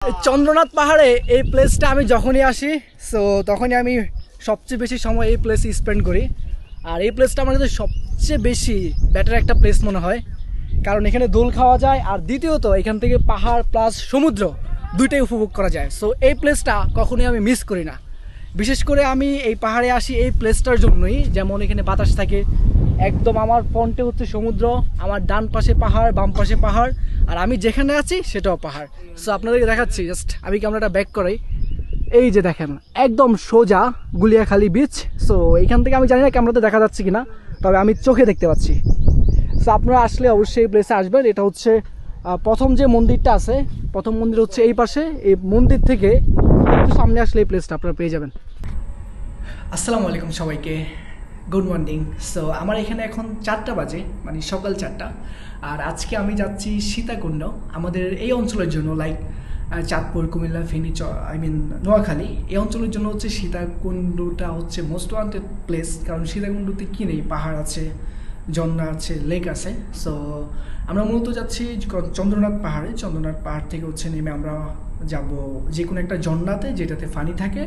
চন্দ্রনাথ পাহাড়ে এই প্লেসটা আমি যখনই আসি সো তখনই আমি সবচেয়ে বেশি সময় এই প্লেসে স্পেন্ড করি। আর এই প্লেসটা আমার কাছে সবচেয়ে বেশি বেটার একটা প্লেস মনে হয়, কারণ এখানে দোল খাওয়া যায় আর দ্বিতীয়ত এখান থেকে পাহাড় প্লাস সমুদ্র দুইটাই উপভোগ করা যায়। সো এই প্লেসটা কখনোই আমি মিস করি না। বিশেষ করে আমি এই পাহাড়ে আসি এই প্লেসটার জন্যই, যেমন এখানে বাতাস থাকে, একদম আমার ফ্রন্টে হচ্ছে সমুদ্র, আমার ডান পাশে পাহাড়, বাম পাশে পাহাড়, আর আমি যেখানে আছি সেটাও পাহাড়। সো আপনাদেরকে দেখাচ্ছি, জাস্ট আমি ক্যামেরাটা ব্যাক করাই। এই যে দেখেন একদম সোজা গুলিয়াখালী বিচ। সো এইখান থেকে আমি জানি না ক্যামেরাতে দেখা যাচ্ছে কিনা, তবে আমি চোখে দেখতে পাচ্ছি। সো আপনারা আসলে অবশ্যই এই প্লেসে আসবেন। এটা হচ্ছে প্রথম যে মন্দিরটা আছে, প্রথম মন্দির হচ্ছে এই পাশে। এই মন্দির থেকে একটু সামনে আসলে এই প্লেসটা আপনারা পেয়ে যাবেন। আসসালামু আলাইকুম সবাইকে, গুড মর্নিং। সো আমার এখানে এখন 4টা বাজে, মানে সকাল 4টা। আর আজকে আমি যাচ্ছি সীতাকুণ্ড। আমাদের এই অঞ্চলের জন্য লাইক চাঁদপুর, কুমিল্লা, ফেনী, নোয়াখালী, এই অঞ্চলের জন্য হচ্ছে সীতাকুণ্ডটা হচ্ছে মোস্ট ওয়ান্টেড প্লেস। কারণ সীতাকুণ্ডতে কী নেই, পাহাড় আছে, ঝর্ণা আছে, লেক আছে। সো আমরা মূলত যাচ্ছি চন্দ্রনাথ পাহাড়ে। চন্দ্রনাথ পাহাড় থেকে হচ্ছে নেমে আমরা যাব যে কোনো একটা ঝর্ণাতে যেটাতে পানি থাকে।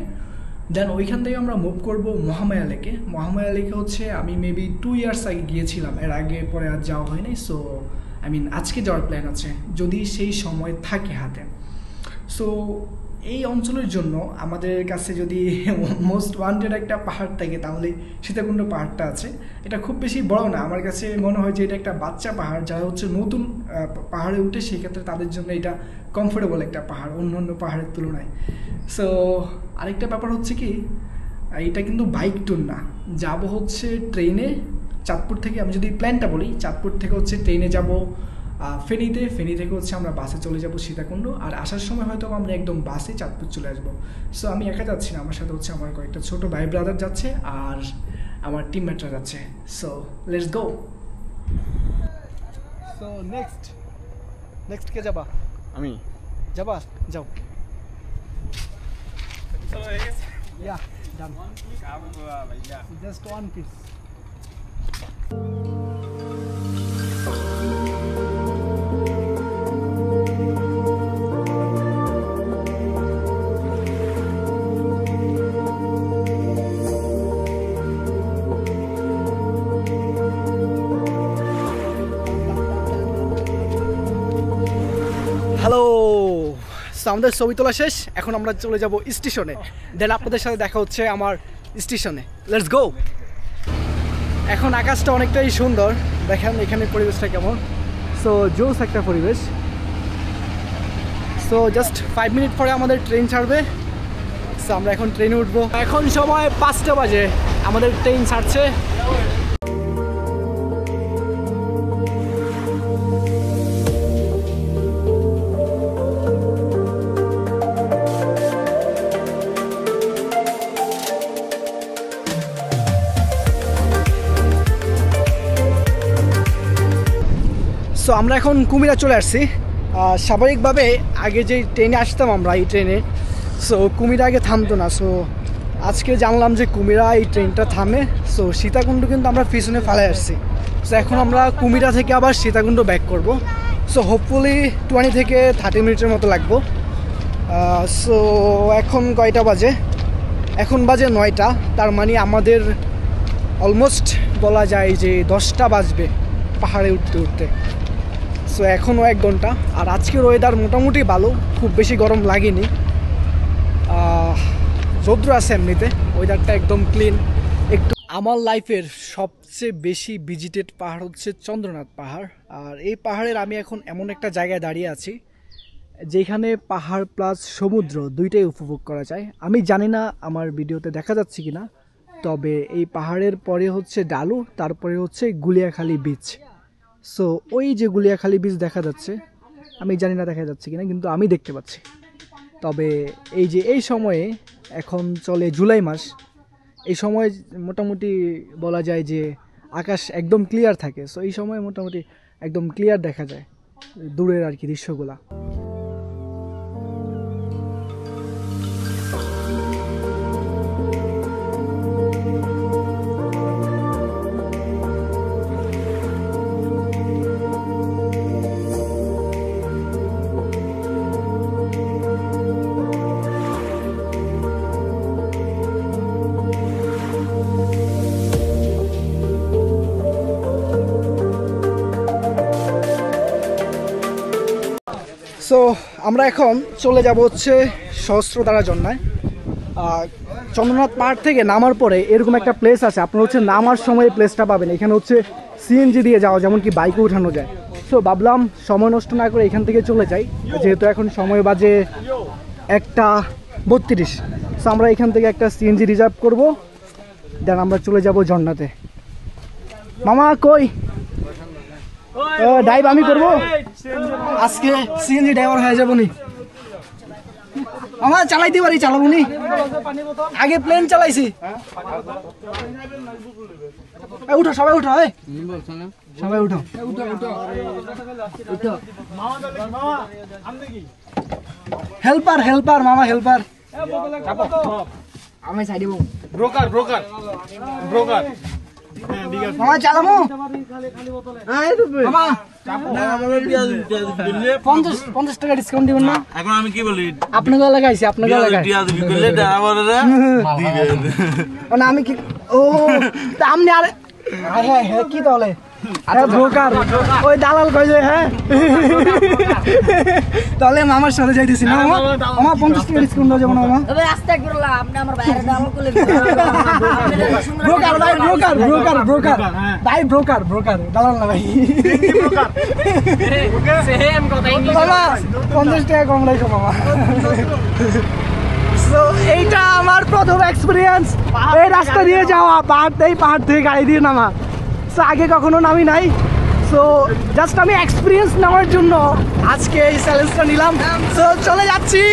দেন ওইখান থেকে আমরা মুভ করব মহামায়া লেকে। মহামায়া লেকে হচ্ছে আমি মেবি 2 ইয়ার্স আগে গিয়েছিলাম, এর আগে পরে আর যাওয়া হয়নি। সো আজকে যাওয়ার প্ল্যান আছে যদি সেই সময় থাকে হাতে। সো এই অঞ্চলের জন্য আমাদের কাছে যদি মোস্ট ওয়ান্টেড একটা পাহাড় থাকে তাহলে সীতাকুণ্ড পাহাড়টা আছে। এটা খুব বেশি বড় না, আমার কাছে মনে হয় যে এটা একটা বাচ্চা পাহাড়। যারা হচ্ছে নতুন পাহাড়ে উঠে সেক্ষেত্রে তাদের জন্য এটা কমফোর্টেবল একটা পাহাড় অন্য অন্য পাহাড়ের তুলনায়। সো আরেকটা ব্যাপার হচ্ছে কি, এটা কিন্তু বাইক ট্যুর না, যাব হচ্ছে ট্রেনে। চাঁদপুর থেকে আমি যদি প্ল্যানটা বলি, চাঁদপুর থেকে হচ্ছে ট্রেনে যাব ফেনীতে, ফেনী থেকে হচ্ছে আমরা বাসে চলে যাব সীতাকুণ্ড। আর আসার সময় হয়তো আমরা একদম বাসে চাঁদপুর চলে আসবো। সো আমি একা যাচ্ছি না, আমার সাথে হচ্ছে আমার কয়েকটা ছোটো ভাই ব্রাদার যাচ্ছে আর আমার টিমমেটরা যাচ্ছে। So let's go. So next কে যাবা? আমি যাবা, যাও। Yeah, done. Just one piece. Hello, আমাদের ছবি তোলা শেষ, এখন আমরা চলে যাব স্টেশনে। দেন আপনাদের সাথে দেখা হচ্ছে আমার স্টেশনে। Let's go. এখন আকাশটা অনেকটাই সুন্দর, দেখেন এখানে পরিবেশটা কেমন। সো জোস একটা পরিবেশ। সো জাস্ট 5 মিনিট পরে আমাদের ট্রেন ছাড়বে। সো আমরা এখন ট্রেনে উঠবো। এখন সময় 5টা বাজে, আমাদের ট্রেন ছাড়ছে। সো আমরা এখন কুমিরা চলে আসছি। স্বাভাবিকভাবে আগে যে ট্রেনে আসতাম আমরা, এই ট্রেনে সো কুমিরা আগে থামতো না। সো আজকে জানলাম যে কুমিরা এই ট্রেনটা থামে। সো সীতাকুণ্ড কিন্তু আমরা পিছনে ফেলে আসছি। সো এখন আমরা কুমিরা থেকে আবার সীতাকুণ্ড ব্যাক করব। সো হোপফুলি 20 থেকে 30 মিনিটের মতো লাগবো। সো এখন কয়টা বাজে? এখন বাজে 9টা। তার মানে আমাদের অলমোস্ট বলা যায় যে 10টা বাজবে পাহাড়ে উঠতে উঠতে। সো এখনও 1 ঘন্টা। আর আজকের ওয়েদার মোটামুটি ভালো, খুব বেশি গরম লাগেনি, রৌদ্র আছে এমনিতে, ওয়েদারটা একদম ক্লিন। একটু আমার লাইফের সবচেয়ে বেশি ভিজিটেড পাহাড় হচ্ছে চন্দ্রনাথ পাহাড়। আর এই পাহাড়ের আমি এখন এমন একটা জায়গায় দাঁড়িয়ে আছি যেখানে পাহাড় প্লাস সমুদ্র দুইটাই উপভোগ করা যায়। আমি জানি না আমার ভিডিওতে দেখা যাচ্ছে কিনা, তবে এই পাহাড়ের পরে হচ্ছে ডালু, তারপরে হচ্ছে গুলিয়াখালী বিচ। সো ওই যে গুলিয়াখালী বিচ দেখা যাচ্ছে, আমি জানি না দেখা যাচ্ছে কিনা, কিন্তু আমি দেখতে পাচ্ছি। তবে এই যে এই সময়ে, এখন চলে জুলাই মাস, এই সময় মোটামুটি বলা যায় যে আকাশ একদম ক্লিয়ার থাকে। সো এই সময় মোটামুটি একদম ক্লিয়ার দেখা যায় দূরের আর কি দৃশ্যগুলা। আমরা এখন চলে যাব হচ্ছে সহস্রধারা ঝর্ণায়। চন্দ্রনাথ পাহাড় থেকে নামার পরে এরকম একটা প্লেস আছে, আপনারা হচ্ছে নামার সময় প্লেসটা পাবেন। এখানে হচ্ছে সিএনজি দিয়ে যাওয়া, যেমন কি বাইকে উঠানো যায়। সো ভাবলাম সময় নষ্ট না করে এখান থেকে চলে যাই, যেহেতু এখন সময় বাজে 1:32। সো আমরা এখান থেকে একটা সিএনজি রিজার্ভ করব, দেন আমরা চলে যাব ঝর্ণাতে। মামা কই ড্রাইভ আমি করবো আজকে, সিএনজি ড্রাইভার হয়ে যাবো নি। আমার চালাইতে পারি, চালাবো নি, আগে প্লেন চালাইছি। উঠো সবাই, উঠো সবাই উঠো। হেল্পার হেল্পার মামা হেল্পার। আমি সাইডে ব্রোকার ব্রোকার ব্রোকার মামা চালাবো। মামা 50 টাকা ডিসকাউন্ট দিবেন না? এখন আমি কি বলি, আপনাকে লাগাইছি, আপনাকে লাগাই না আমি কি। ও তা আপনি আর হ্যাঁ কি তাহলে ব্রোকার ওই দালাল কই যে। হ্যাঁ তাহলে মামার সাথে যাইতেছি না মামা। আমার 50 টাকা ডিসকাউন্ট দেওয়া যাবে না মামা? তবে আস্তে করলা আপনি আমার বাইরে দালাল করলে ব্রোকার ভাই, ব্রোকার ব্রোকার ব্রোকার ভাই, ব্রোকার ব্রোকার দালাল না ভাই। সেম কথা মামা 50 টাকা কম রাখো মামা। সো এইটা আমার প্রথম এক্সপিরিয়েন্স এই রাস্তা দিয়ে যাওয়া, পাহাড় থেকে গাড়ি দিয়ে নামা। সো আগে কখনো নামি নাই। সো জাস্ট আমি এক্সপিরিয়েন্স নেওয়ার জন্য আজকে এই চ্যালেঞ্জটা নিলাম। সো চলে যাচ্ছি।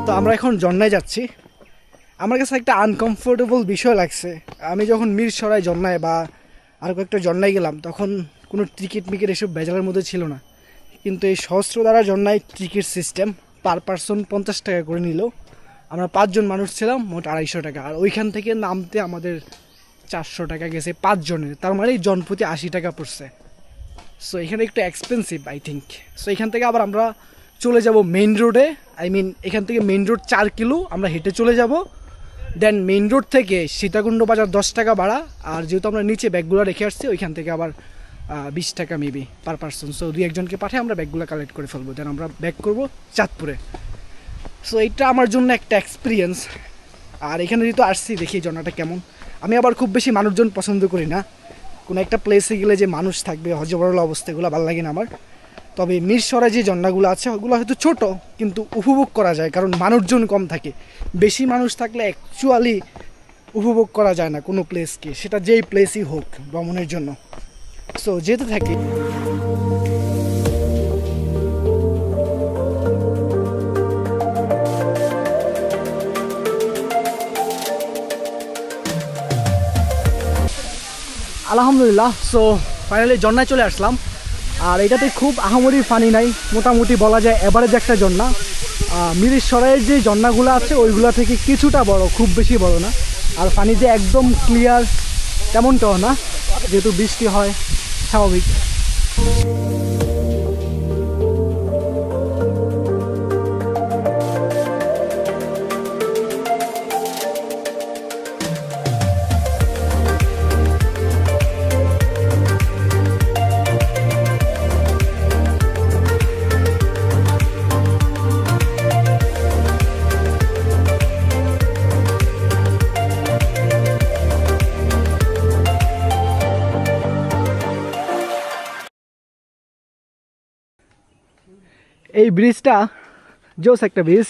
তো আমরা এখন ঝর্ণায় যাচ্ছি। আমার কাছে একটা আনকমফোর্টেবল বিষয় লাগছে। আমি যখন মিরসরাই ঝর্ণায় বা আর কয়েকটা ঝর্ণায় গেলাম, তখন কোনো টিকিট মিকিট এসব বেজালের মধ্যে ছিল না। কিন্তু এই সহস্রধারা ঝর্ণায় টিকিট সিস্টেম, পার পারসন 50 টাকা করে নিল। আমরা 5 জন মানুষ ছিলাম, মোট 250 টাকা। আর ওইখান থেকে নামতে আমাদের 400 টাকা গেছে 5 জনের, তার মানে জনপ্রতি 80 টাকা পড়ছে। সো এখানে একটু এক্সপেন্সিভ আই থিঙ্ক। সো এখান থেকে আবার আমরা চলে যাব মেইন রোডে। এখান থেকে মেইন রোড 4 কিলো আমরা হেঁটে চলে যাব। দেন মেইন রোড থেকে সীতাকুণ্ড বাজার 10 টাকা ভাড়া। আর যেহেতু আমরা নিচে ব্যাগগুলো রেখে আসছি, ওইখান থেকে আবার 20 টাকা মেবি পার পারসন। সো 2-1 জনকে পাঠিয়ে আমরা ব্যাগগুলো কালেক্ট করে ফেলবো, দেন আমরা ব্যাক করবো চাঁদপুরে। সো এইটা আমার জন্য একটা এক্সপিরিয়েন্স। আর এখানে যেহেতু আসছি, দেখি ঝর্ণাটা কেমন। আমি আবার খুব বেশি মানুষজন পছন্দ করি না। কোনো একটা প্লেসে গেলে যে মানুষ থাকবে, হজবরল অবস্থা, এগুলো ভালো লাগে না আমার। তবে মিরসরাই যে ঝর্ণাগুলো আছে ওগুলো হয়তো ছোট, কিন্তু উপভোগ করা যায়, কারণ মানুষজন কম থাকে। বেশি মানুষ থাকলে অ্যাকচুয়ালি উপভোগ করা যায় না কোনো প্লেসকে, সেটা যেই প্লেসই হোক ভ্রমণের জন্য। সো যেতে থাকি। আলহামদুলিল্লাহ, সো ফাইনালি ঝর্ণায় চলে আসলাম। আর এটাতে খুব আহামরি পানি নাই, মোটামুটি বলা যায় এভারেজ একটা ঝর্ণা। মিরসরাইয়ের যে ঝর্ণাগুলো আছে ওইগুলো থেকে কিছুটা বড়, খুব বেশি বড় না। আর পানি যে একদম ক্লিয়ার তেমনটাও না, যেহেতু বৃষ্টি হয় স্বাভাবিক। এই ব্রিজটা জোস একটা ব্রিজ,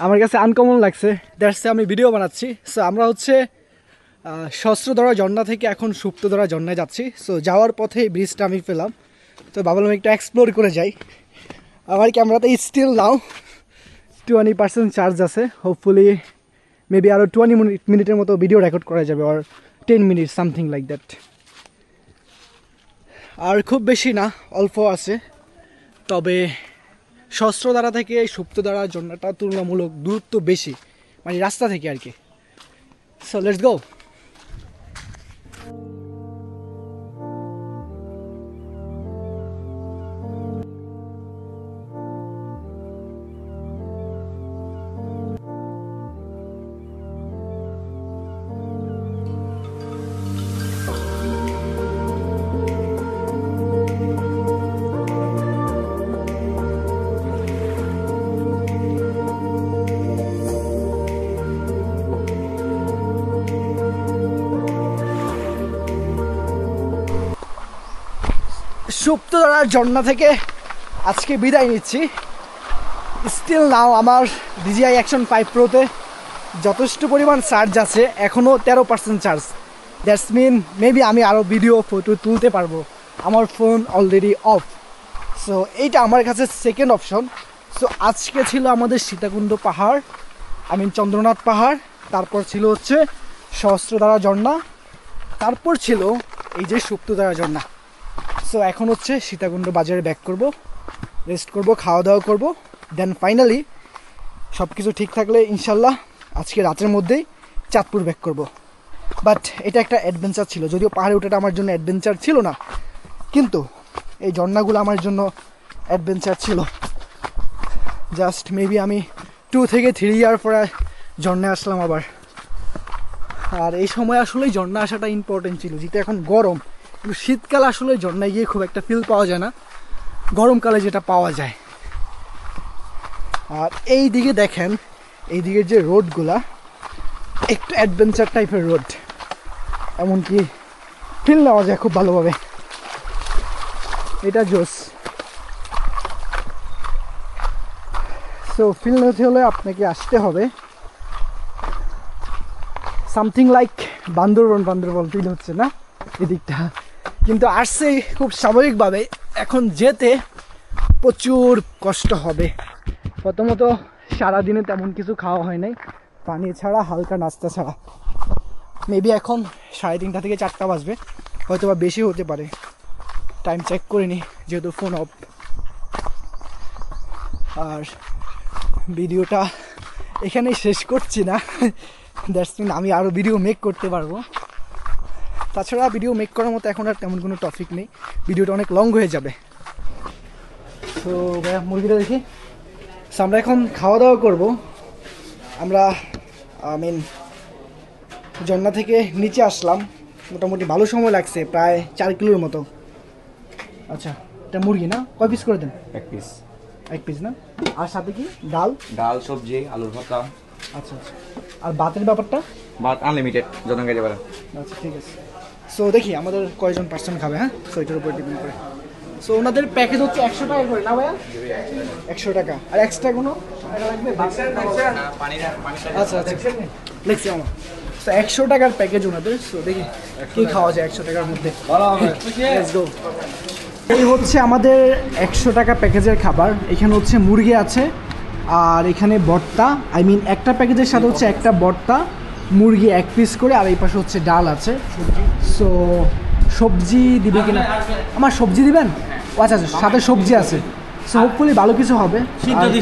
আমার কাছে আনকমন লাগছে, দ্যাটস আমি ভিডিও বানাচ্ছি। সো আমরা হচ্ছে সহস্রধারা ঝর্ণা থেকে এখন সুপ্তধারা ঝর্ণায় যাচ্ছি। সো যাওয়ার পথে এই ব্রিজটা আমি পেলাম, তো ভাবলাম একটু এক্সপ্লোর করে যাই। আমার ক্যামেরাতে স্টিল নাও 20% চার্জ আছে। হোপফুলি মেবি আরও 20 মিনিটের মতো ভিডিও রেকর্ড করা যাবে, আর 10 মিনিট সামথিং লাইক দ্যাট। আর খুব বেশি না, অল্প আছে। তবে সহস্রধারা থেকে এই সুপ্তধারা ঝর্ণাটা তুলনামূলক দূরত্ব বেশি, মানে রাস্তা থেকে আর কি। সো লেটস গো। সুপ্তধারার ঝর্ণা থেকে আজকে বিদায় নিচ্ছি। স্টিল নাও আমার DJI Action 5 Proতে যথেষ্ট পরিমাণ চার্জ আছে, এখনও 13% চার্জ। দ্যাটস মিন মেবি আমি আরও ভিডিও ফটো তুলতে পারবো। আমার ফোন অলরেডি অফ। সো এইটা আমার কাছে সেকেন্ড অপশন। সো আজকে ছিল আমাদের সীতাকুণ্ড পাহাড়, চন্দ্রনাথ পাহাড়, তারপর ছিল হচ্ছে সহস্রধারা ঝর্ণা, তারপর ছিল এই যে সুপ্তধারা ঝর্ণা। সো এখন হচ্ছে সীতাকুণ্ড বাজারে ব্যাক করব, রেস্ট করব, খাওয়া দাওয়া করব, দেন ফাইনালি সব কিছু ঠিক থাকলে ইনশাল্লাহ আজকে রাতের মধ্যেই চাঁদপুর ব্যাক করব। বাট এটা একটা অ্যাডভেঞ্চার ছিল, যদিও পাহাড়ে ওঠাটা আমার জন্য অ্যাডভেঞ্চার ছিল না, কিন্তু এই ঝর্ণাগুলো আমার জন্য অ্যাডভেঞ্চার ছিল। জাস্ট মেবি আমি 2 থেকে 3 ইয়ার পরে ঝর্ণায় আসলাম আবার। আর এই সময় আসলে ঝর্ণা আসাটা ইম্পর্টেন্ট ছিল, যেটা এখন গরম, কিন্তু শীতকালে আসলে ঝর্ণায় গিয়ে খুব একটা ফিল পাওয়া যায় না, গরমকালে যেটা পাওয়া যায়। আর এই দিকে দেখেন, এই দিকের যে রোডগুলা একটু অ্যাডভেঞ্চার টাইপের রোড, এমনকি ফিল নেওয়া যায় খুব ভালোভাবে। এটা জোস। সো ফিল নিতে হলে আপনাকে আসতে হবে সামথিং লাইক বান্দরবন ফিল হচ্ছে না এদিকটা, কিন্তু আসছে খুব স্বাভাবিকভাবে। এখন যেতে প্রচুর কষ্ট হবে। প্রথমত সারাদিনে তেমন কিছু খাওয়া হয় নাই, পানি ছাড়া, হালকা নাস্তা ছাড়া। মেবি এখন 3:30 থেকে 4টা বাজবে, হয়তো বা বেশি হতে পারে, টাইম চেক করিনি যেহেতু ফোন অফ। আর ভিডিওটা এখানেই শেষ করছি না, দ্যাটস মিন আমি আরও ভিডিও মেক করতে পারবো। তাছাড়া ভিডিও মেক করার মতো এখন আর তেমন কোনো টপিক নেই, ভিডিওটা অনেক লং হয়ে যাবে। তো ভাইয়া মুরগিটা দেখি। সো আমরা এখন খাওয়া দাওয়া করবো। আমরা ঝর্ণা থেকে নিচে আসলাম, মোটামুটি ভালো সময় লাগছে, প্রায় 4 কিলোর মতো। আচ্ছা, এটা মুরগি না? কয় পিস করে দেন? এক পিস না? আর সাথে কি ডাল, সবজি, আলুর ভর্তা। আচ্ছা আচ্ছা। আর ভাতের ব্যাপারটা? ভাত আনলিমিটেড, যত খেতে পারেন। আচ্ছা ঠিক আছে। সো দেখি আমাদের কয়জন পার্সন খাবে, হ্যাঁ, সো এটার উপর ডিপেন্ড করে। সো ওনাদের প্যাকেজ হচ্ছে 100 টাকা করে না ভাইয়া? 100 টাকা। আর এক্সট্রা কোনো টাকা লাগবে? আচ্ছা আচ্ছা, লিখছি আমার। সো 100 টাকার প্যাকেজ ওনাদের। সো দেখি কী খাওয়া যায় 100 টাকার মধ্যে। Let's go. এই হচ্ছে আমাদের 100 টাকা প্যাকেজের খাবার। এখানে হচ্ছে মুরগি আছে, আর এখানে ভর্তা, একটা প্যাকেজের সাথে হচ্ছে একটা ভর্তা, মুরগি 1 পিস করে, আর এই পাশে হচ্ছে ডাল আছে। সো সবজি দিবে কিনা? আমার সবজি দিবেন? আচ্ছা আচ্ছা, সাথে সবজি আছে। সো হোপফুলি ভালো কিছু হবে,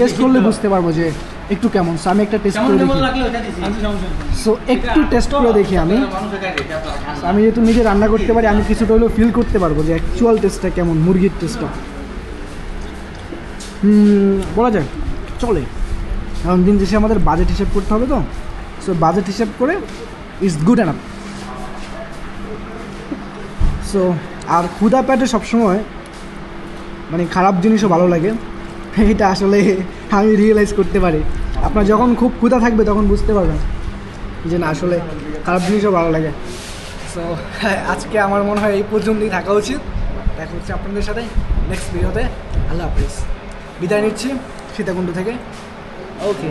টেস্ট করলে বুঝতে পারবো যে একটু কেমন। সো আমি একটা টেস্ট করে দেখি। সো একটু টেস্ট করে দেখি আমি যেহেতু নিজে রান্না করতে পারি, আমি কিছুটা হলেও ফিল করতে পারবো যে অ্যাকচুয়াল টেস্টটা কেমন, মুরগির টেস্টটা। বলা যায় চলে, কারণ দিন শেষে আমাদের বাজেট হিসেব করতে হবে তো। সো বাজেট হিসেব করে ইটস গুড এনাফ। সো আর ক্ষুধা পেটে সবসময় খারাপ জিনিসও ভালো লাগে, এটা আসলে আমি রিয়েলাইজ করতে পারি। আপনার যখন খুব ক্ষুধা থাকবে তখন বুঝতে পারবেন যে না, আসলে খারাপ জিনিসও ভালো লাগে। সো আজকে আমার মনে হয় এই পর্যন্তই থাকা উচিত। দেখা হচ্ছে আপনাদের সাথে নেক্সট ভিডিওতে। আল্লাহ হাফিজ, বিদায় নিচ্ছি সীতাকুণ্ড থেকে। ওকে।